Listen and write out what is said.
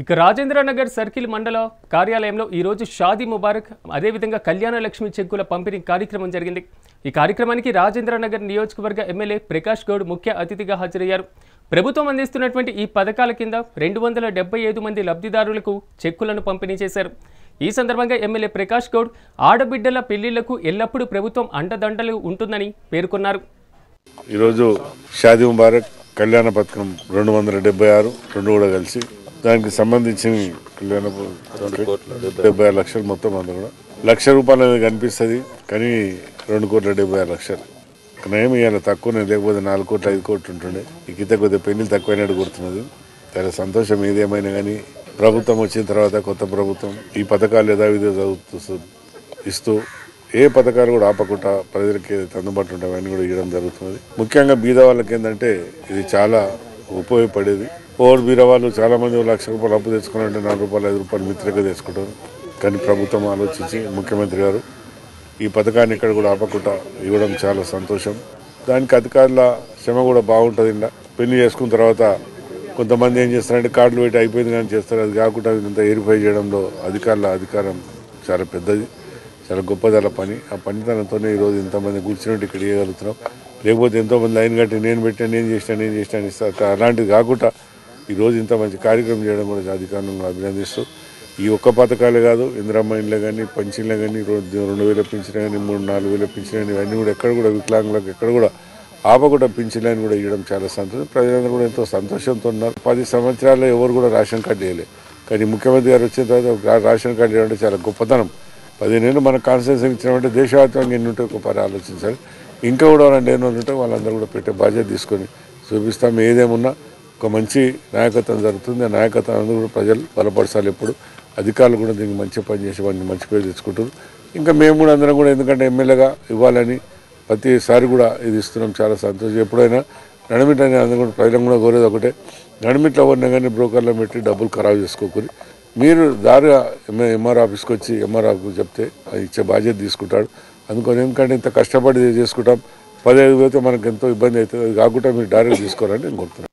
ఇక రాజేంద్రనగర్ సర్కిల్ మండల కార్యాలయంలో ఈరోజు షాదీ ముబారక్ అదేవిధంగా కళ్యాణ లక్ష్మి చెక్కుల పంపిణీ కార్యక్రమం జరిగింది. ఈ కార్యక్రమానికి రాజేంద్రనగర్ నియోజకవర్గ ఎమ్మెల్యే ప్రకాష్ గౌడ్ ముఖ్య అతిథిగా హాజరయ్యారు. ప్రభుత్వం అందిస్తున్నటువంటి ఈ పథకాల కింద 275 మంది లబ్ధిదారులకు చెక్కులను పంపిణీ చేశారు. ఈ సందర్భంగా ఎమ్మెల్యే ప్రకాష్ గౌడ్ ఆడబిడ్డల పెళ్లిళ్లకు ఎల్లప్పుడూ ప్రభుత్వం అండదండలు ఉంటుందని పేర్కొన్నారు. ఈరోజు షాదీ ముబారక్ కళ్యాణ పథకం 276 రెండు కూడా కలిసి దానికి సంబంధించిన కళ్యాణ 76 లక్షలు మొత్తం అంతా కూడా ₹1,00,000 అనేది కనిపిస్తుంది. కానీ 2,76,00,000 నయం ఇవాళ తక్కువనే, లేకపోతే 4 కోట్లు 5 కోట్లు ఉంటుండే. ఈ కింద కొద్దిగా పెళ్లిలు తక్కువైనట్టు గుర్తున్నది. చాలా సంతోషం. ఏదేమైనా కానీ ప్రభుత్వం వచ్చిన తర్వాత కొత్త ప్రభుత్వం ఈ పథకాలు యథావిధిగా ఇస్తూ ఏ పథకాలు కూడా ఆపకుండా ప్రజలకి అందుబాటులో ఉంటాయి అవన్నీ కూడా ఇవ్వడం జరుగుతున్నది. ముఖ్యంగా బీద వాళ్ళకి ఏంటంటే ఇది చాలా ఉపయోగపడేది. బీద వాళ్ళు చాలా మంది ₹1,00,000 అప్పు తెచ్చుకున్నారంటే ₹4 ₹5 మిత్రగా తెచ్చుకుంటారు. కానీ ప్రభుత్వం ఆలోచించి ముఖ్యమంత్రి గారు ఈ పథకాన్ని ఇక్కడ కూడా ఆపకుండా ఇవ్వడం చాలా సంతోషం. దానికి అధికారుల శ్రమ కూడా బాగుంటుంది. ఇలా పెళ్లి చేసుకున్న తర్వాత కొంతమంది ఏం చేస్తారంటే కార్డులు పెట్టి అయిపోయింది కానీ చేస్తారు. అది కాకుండా ఇంత వెరిఫై చేయడంలో అధికారుల అధికారం చాలా పెద్దది, చాలా గొప్పదల పని. ఆ పనితనంతోనే ఈరోజు ఇంతమంది కూర్చున్నట్టు ఇక్కడ ఇవ్వగలుగుతున్నాం. లేకపోతే ఎంతోమంది లైన్ కట్టి నేను పెట్టాను, నేను చేసినాను ఇస్తాను. అలాంటిది కాకుండా ఈరోజు ఇంత మంచి కార్యక్రమం చేయడం కూడా అధికారులను అభినందిస్తూ ఈ ఒక్క పథకాలే కాదు, ఇందిరమ్మ ఇండ్లే కానీ, పెన్షన్లే కానీ, 2,000 పింఛన్ కానీ, 3,000-4,000 పింఛన్ కానీ, ఇవన్నీ కూడా ఎక్కడ కూడా వికలాంగులకు ఎక్కడ కూడా ఆపకుండా పింఛన్లని కూడా ఇవ్వడం చాలా సంతోషం. ప్రజలందరూ కూడా ఎంతో సంతోషంతో ఉన్నారు. 10 సంవత్సరాల్లో ఎవరు కూడా రేషన్ కార్డు వేయలేదు. కానీ ముఖ్యమంత్రి గారు వచ్చిన తర్వాత రేషన్ కార్డు ఇవ్వడం చాలా గొప్పతనం. 15 ఏళ్ళు మన కాన్స్టిట్యూన్సీ ఇచ్చినామంటే దేశవ్యాప్తంగా ఎన్ని ఉంటే ఒకసారి ఆలోచించాలి. ఇంకా కూడా 2 ఏళ్ళు ఉంటే వాళ్ళందరూ కూడా పెట్టే బాధ్యత తీసుకొని చూపిస్తాం. ఏదేమున్నా ఒక మంచి నాయకత్వం జరుగుతుంది. ఆ నాయకత్వం అందరూ కూడా ప్రజలు బలపరచాలి. ఎప్పుడు అధికారులు కూడా దీనికి మంచి పని చేసి వాడిని మంచి పేరు తెచ్చుకుంటారు. ఇంకా మేము కూడా అందరం కూడా ఎందుకంటే ఎమ్మెల్యేగా ఇవ్వాలని ప్రతిసారి కూడా ఇది ఇస్తున్నాం. చాలా సంతోషం. ఎప్పుడైనా నడిమిట్ అని అందరూ కూడా ప్రజలను కూడా కోరేది ఒకటే, నడిమిట్లో ఉన్నా కానీ బ్రోకర్లో పెట్టి డబ్బులు ఖరాబు చేసుకోకూరి. మీరు దారిగా ఎంఆర్ ఆఫీస్కి వచ్చి ఎంఆర్ఆఫ్కి చెప్తే అది ఇచ్చే బాధ్యత తీసుకుంటాడు. అందుకని ఎందుకంటే ఇంత కష్టపడి చేసుకుంటాం. 15 పోతే మనకు ఎంతో ఇబ్బంది అవుతుంది. అది కాకుండా మీరు డైరెక్ట్ తీసుకోవాలని నేను కోరుతున్నాను.